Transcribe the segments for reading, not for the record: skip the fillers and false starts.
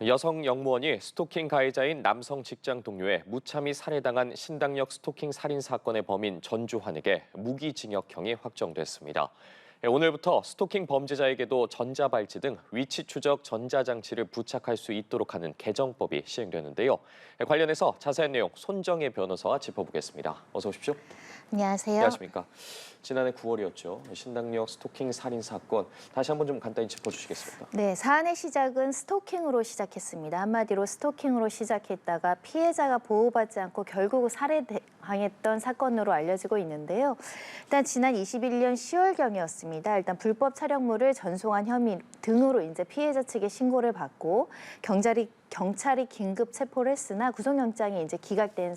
여성 영무원이 스토킹 가해자인 남성 직장 동료의 무참히 살해당한 신당역 스토킹 살인 사건의 범인 전주환에게 무기징역형이 확정됐습니다. 오늘부터 스토킹 범죄자에게도 전자발찌 등 위치 추적 전자장치를 부착할 수 있도록 하는 개정법이 시행되는데요. 관련해서 자세한 내용 손정혜 변호사와 짚어보겠습니다. 어서 오십시오. 안녕하세요. 안녕하십니까. 지난해 9월이었죠. 신당역 스토킹 살인 사건 다시 한번 좀 간단히 짚어주시겠습니까? 네, 사안의 시작은 스토킹으로 시작했습니다. 한마디로 스토킹으로 시작했다가 피해자가 보호받지 않고 결국 살해당했던 사건으로 알려지고 있는데요. 일단 지난 21년 10월경이었습니다. 일단 불법 촬영물을 전송한 혐의 등으로 이제 피해자 측에 신고를 받고 경찰이 긴급 체포를 했으나 구속영장이 이제 기각된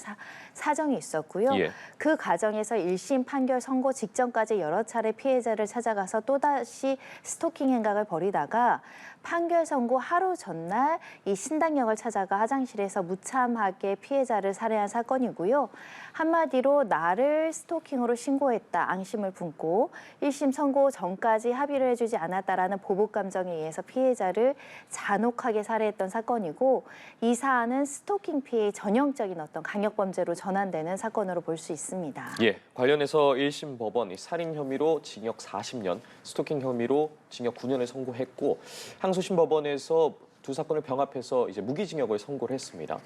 사정이 있었고요. 예. 그 과정에서 1심 판결 선고 직전까지 여러 차례 피해자를 찾아가서 또다시 스토킹 행각을 벌이다가 판결 선고 하루 전날 이 신당역을 찾아가 화장실에서 무참하게 피해자를 살해한 사건이고요. 한마디로 나를 스토킹으로 신고했다, 앙심을 품고 1심 선고 전까지 합의를 해주지 않았다라는 보복 감정에 의해서 피해자를 잔혹하게 살해했던 사건이고 이 사안은 스토킹 피해의 전형적인 어떤 강력범죄로 전환되는 사건으로 볼 수 있습니다. 예, 관련해서 1심 법원 살인 혐의로 징역 40년, 스토킹 혐의로 징역 9년을 선고했고 항소심 법원에서 두 사건을 병합해서 이제 무기징역을 선고를 했습니다.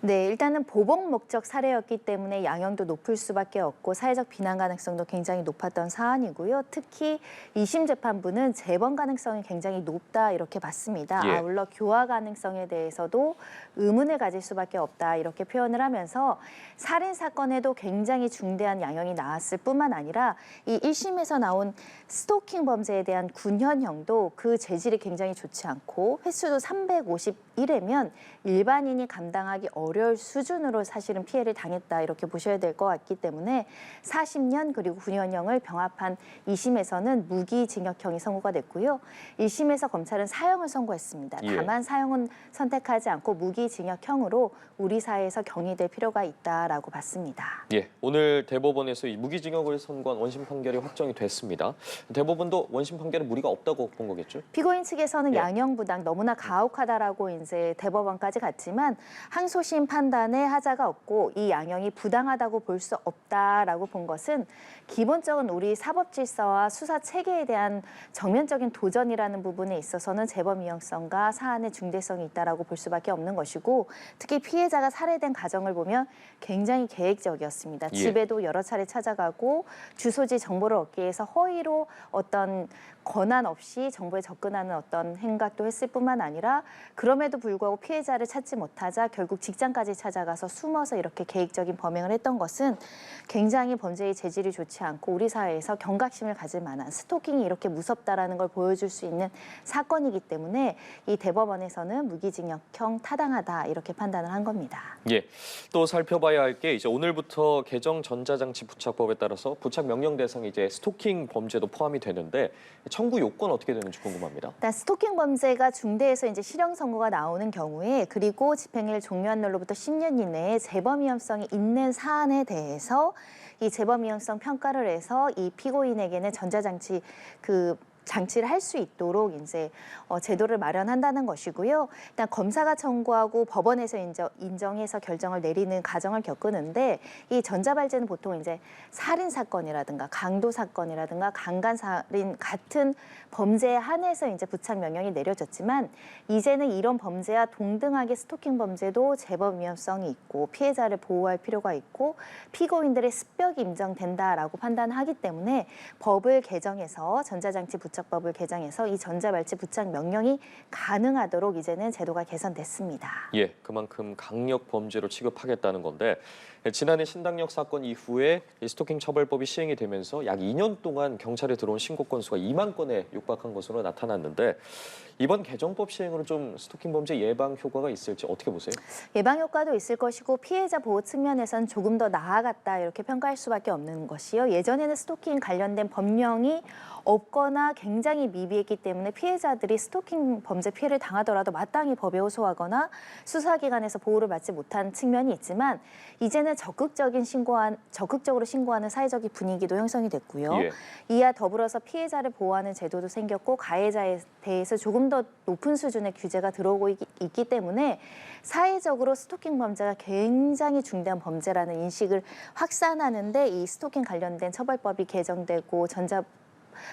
네, 일단은 보복 목적 살해였기 때문에 양형도 높을 수밖에 없고 사회적 비난 가능성도 굉장히 높았던 사안이고요. 특히 2심 재판부는 재범 가능성이 굉장히 높다 이렇게 봤습니다. 예. 아울러 교화 가능성에 대해서도 의문을 가질 수밖에 없다 이렇게 표현을 하면서 살인 사건에도 굉장히 중대한 양형이 나왔을 뿐만 아니라 이 1심에서 나온 스토킹 범죄에 대한 9년형도 그 재질이 굉장히 좋지 않고 횟수도 351회면 일반인이 감당하기 어려울 수준으로 사실은 피해를 당했다 이렇게 보셔야 될 것 같기 때문에 40년 그리고 9년형을 병합한 2심에서는 무기징역형이 선고가 됐고요. 1심에서 검찰은 사형을 선고했습니다. 예. 다만 사형은 선택하지 않고 무기징역형으로 우리 사회에서 경위될 필요가 있다라고 봤습니다. 예, 오늘 대법원에서 이 무기징역을 선고한 원심 판결이 확정이 됐습니다. 대법원도 원심 판결에 무리가 없다고 본 거겠죠? 피고인 측에서는 예. 양형 부당 너무나 가혹하다라고 이제 대법원까지 갔지만 항소심 판단에 하자가 없고 이 양형이 부당하다고 볼 수 없다라고 본 것은 기본적인 우리 사법 질서와 수사 체계에 대한 정면적인 도전이라는 부분에 있어서는 재범 위험성과 사안의 중대성이 있다라고 볼 수밖에 없는 것이고 특히 피해자가 살해된 과정을 보면 굉장히 계획적이었습니다. 예. 집에도 여러 차례 찾아가고 주소지 정보를 얻기 위해서 허위로 어떤 권한 없이 정보에 접근하는 어떤 행각도 했을 뿐만 아니라 그럼에도 불구하고 피해자를 찾지 못하자 결국 직장까지 찾아가서 숨어서 이렇게 계획적인 범행을 했던 것은 굉장히 범죄의 재질이 좋지 않고 우리 사회에서 경각심을 가질 만한 스토킹이 이렇게 무섭다라는 걸 보여줄 수 있는 사건이기 때문에 이 대법원에서는 무기징역형 타당하다 이렇게 판단을 한 겁니다. 예, 또 살펴봐야 할 게 이제 오늘부터 개정 전자장치 부착법에 따라서 부착 명령 대상에 이제 스토킹 범죄도 포함이 되는데 청구 요건 어떻게 되는지 궁금합니다. 일단 스토킹 범죄가 중대에서 이제 실형 선고가 나오는 경우에 그리고 집행일 종료한 날로부터 10년 이내에 재범 위험성이 있는 사안에 대해서 이 재범 위험성 평가를 해서 이 피고인에게는 전자장치 장치를 할 수 있도록 이제 제도를 마련한다는 것이고요. 일단 검사가 청구하고 법원에서 인정해서 결정을 내리는 과정을 겪는데 이 전자발찌는 보통 이제 살인 사건이라든가 강도 사건이라든가 강간 살인 같은 범죄에 한해서 이제 부착 명령이 내려졌지만 이제는 이런 범죄와 동등하게 스토킹 범죄도 재범 위험성이 있고 피해자를 보호할 필요가 있고 피고인들의 습벽이 인정된다라고 판단하기 때문에 법을 개정해서 전자장치 부착법을 개정해서 이 전자발찌 부착 명령이 가능하도록 이제는 제도가 개선됐습니다. 예, 그만큼 강력 범죄로 취급하겠다는 건데 지난해 신당역 사건 이후에 이 스토킹 처벌법이 시행이 되면서 약 2년 동안 경찰에 들어온 신고 건수가 2만 건에 육박한 것으로 나타났는데 이번 개정법 시행으로 좀 스토킹 범죄 예방 효과가 있을지 어떻게 보세요? 예방 효과도 있을 것이고 피해자 보호 측면에서는 조금 더 나아갔다 이렇게 평가할 수밖에 없는 것이요. 예전에는 스토킹 관련된 법령이 없거나 굉장히 미비했기 때문에 피해자들이 스토킹 범죄 피해를 당하더라도 마땅히 법에 호소하거나 수사기관에서 보호를 받지 못한 측면이 있지만 이제는 적극적으로 신고하는 사회적인 분위기도 형성이 됐고요. 예. 이와 더불어서 피해자를 보호하는 제도도 생겼고 가해자에 대해서 조금 더 높은 수준의 규제가 들어오고 있기 때문에 사회적으로 스토킹 범죄가 굉장히 중대한 범죄라는 인식을 확산하는데 이 스토킹 관련된 처벌법이 개정되고 전자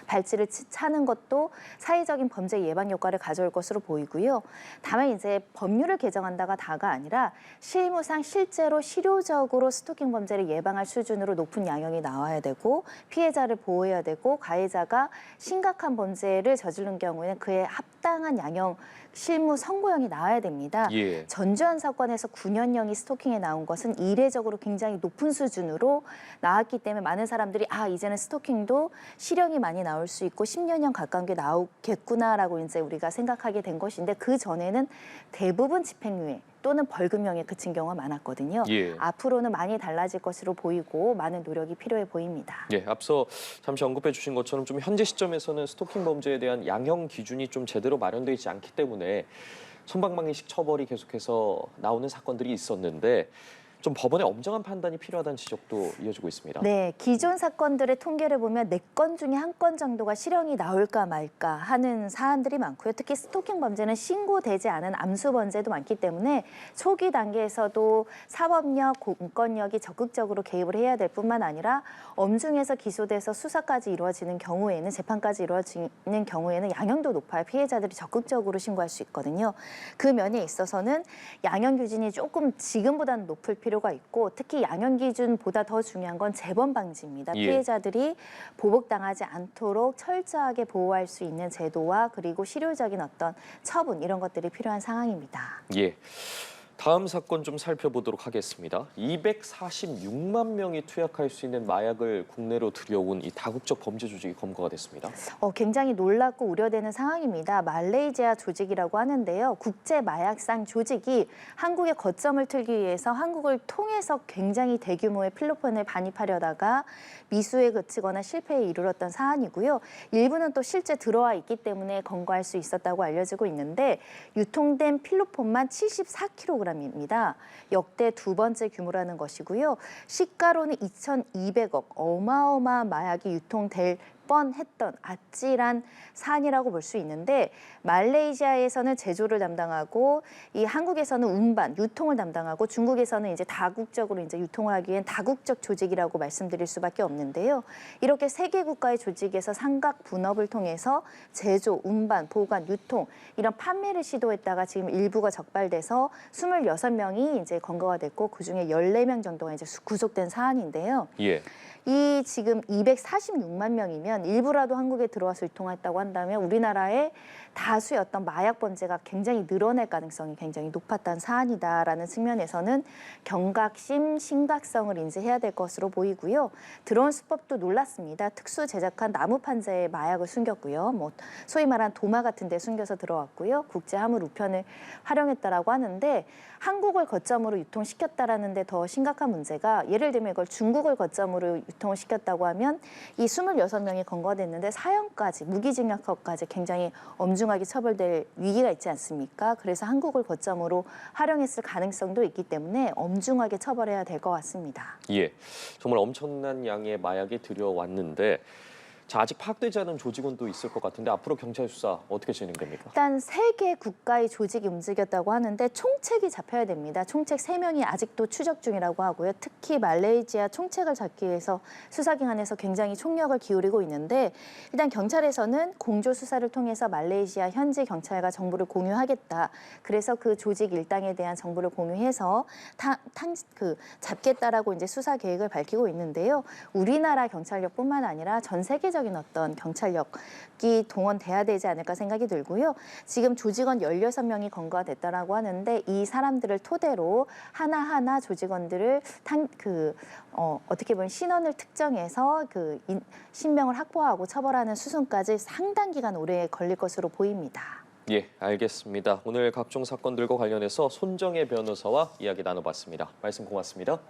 발찌를 차는 것도 사회적인 범죄 예방 효과를 가져올 것으로 보이고요. 다만 이제 법률을 개정한다가 다가 아니라 실무상 실제로 실효적으로 스토킹 범죄를 예방할 수준으로 높은 양형이 나와야 되고 피해자를 보호해야 되고 가해자가 심각한 범죄를 저지른 경우에는 그에 합당한 양형 실무 선고형이 나와야 됩니다. 예. 전주현 사건에서 9년형이 스토킹에 나온 것은 이례적으로 굉장히 높은 수준으로 나왔기 때문에 많은 사람들이 이제는 스토킹도 실형이 많이 나올 수 있고 10년형 가까운 게 나오겠구나라고 이제 우리가 생각하게 된 것인데 그 전에는 대부분 집행유예 또는 벌금형에 그친 경우가 많았거든요. 예. 앞으로는 많이 달라질 것으로 보이고 많은 노력이 필요해 보입니다. 예, 앞서 잠시 언급해 주신 것처럼 좀 현재 시점에서는 스토킹 범죄에 대한 양형 기준이 좀 제대로 마련되어 있지 않기 때문에 솜방망이식 처벌이 계속해서 나오는 사건들이 있었는데 좀 법원의 엄정한 판단이 필요하다는 지적도 이어지고 있습니다. 네, 기존 사건들의 통계를 보면 4건 중에 1건 정도가 실형이 나올까 말까 하는 사안들이 많고요. 특히 스토킹 범죄는 신고되지 않은 암수 범죄도 많기 때문에 초기 단계에서도 사법력, 공권력이 적극적으로 개입을 해야 될 뿐만 아니라 엄중해서 기소돼서 수사까지 이루어지는 경우에는 재판까지 이루어지는 경우에는 양형도 높아야 피해자들이 적극적으로 신고할 수 있거든요. 그 면에 있어서는 양형 기준이 조금 지금보다는 높을 필요가 있고 특히 양형 기준보다 더 중요한 건 재범 방지입니다. 예. 피해자들이 보복당하지 않도록 철저하게 보호할 수 있는 제도와 그리고 실효적인 어떤 처분 이런 것들이 필요한 상황입니다. 예. 다음 사건 좀 살펴보도록 하겠습니다. 246만 명이 투약할 수 있는 마약을 국내로 들여온 이 다국적 범죄 조직이 검거가 됐습니다. 굉장히 놀랍고 우려되는 상황입니다. 말레이시아 조직이라고 하는데요. 국제 마약상 조직이 한국에 거점을 틀기 위해서 한국을 통해서 굉장히 대규모의 필로폰을 반입하려다가 미수에 그치거나 실패에 이르렀던 사안이고요. 일부는 또 실제 들어와 있기 때문에 검거할 수 있었다고 알려지고 있는데 유통된 필로폰만 74kg입니다. 역대 2번째 규모라는 것이고요. 시가로는 2,200억, 어마어마한 마약이 유통될 뻔했던 아찔한 사안이라고 볼 수 있는데 말레이시아에서는 제조를 담당하고 이 한국에서는 운반, 유통을 담당하고 중국에서는 이제 다국적으로 이제 유통을 하기 위한 다국적 조직이라고 말씀드릴 수밖에 없는데요. 이렇게 3개 국가의 조직에서 삼각 분업을 통해서 제조, 운반, 보관, 유통 이런 판매를 시도했다가 지금 일부가 적발돼서 26명이 이제 검거가 됐고 그중에 14명 정도가 이제 구속된 사안인데요. 예. 이 지금 246만 명이면 일부라도 한국에 들어와서 유통했다고 한다면 우리나라의 다수의 어떤 마약 범죄가 굉장히 늘어날 가능성이 굉장히 높았다는 사안이다라는 측면에서는 경각심, 심각성을 인지해야 될 것으로 보이고요. 들어온 수법도 놀랐습니다. 특수 제작한 나무 판자에 마약을 숨겼고요. 소위 말한 도마 같은 데 숨겨서 들어왔고요. 국제 화물 우편을 활용했다라고 하는데 한국을 거점으로 유통시켰다라는 데 더 심각한 문제가 예를 들면 이걸 중국을 거점으로 유통을 시켰다고 하면 이 26명이 검거가 됐는데 사형까지 무기징역까지 굉장히 엄중하게 처벌될 위기가 있지 않습니까? 그래서 한국을 거점으로 활용했을 가능성도 있기 때문에 엄중하게 처벌해야 될 것 같습니다. 예. 정말 엄청난 양의 마약이 들여왔는데 자, 아직 파악되지 않은 조직은 또 있을 것 같은데 앞으로 경찰 수사 어떻게 진행됩니까? 일단 3개 국가의 조직이 움직였다고 하는데 총책이 잡혀야 됩니다. 총책 3명이 아직도 추적 중이라고 하고요. 특히 말레이시아 총책을 잡기 위해서 수사기관에서 굉장히 총력을 기울이고 있는데 일단 경찰에서는 공조 수사를 통해서 말레이시아 현지 경찰과 정보를 공유하겠다. 그래서 그 조직 일당에 대한 정보를 공유해서 잡겠다라고 이제 수사 계획을 밝히고 있는데요. 우리나라 경찰력뿐만 아니라 전 세계적인 어떤 경찰력이 동원돼야 되지 않을까 생각이 들고요. 지금 조직원 16명이 검거가 됐다라고 하는데 이 사람들을 토대로 하나하나 조직원들을 어떻게 보면 신원을 특정해서 신병을 확보하고 처벌하는 수순까지 상당 기간 오래 걸릴 것으로 보입니다. 예, 알겠습니다. 오늘 각종 사건들과 관련해서 손정혜 변호사와 이야기 나눠봤습니다. 말씀 고맙습니다.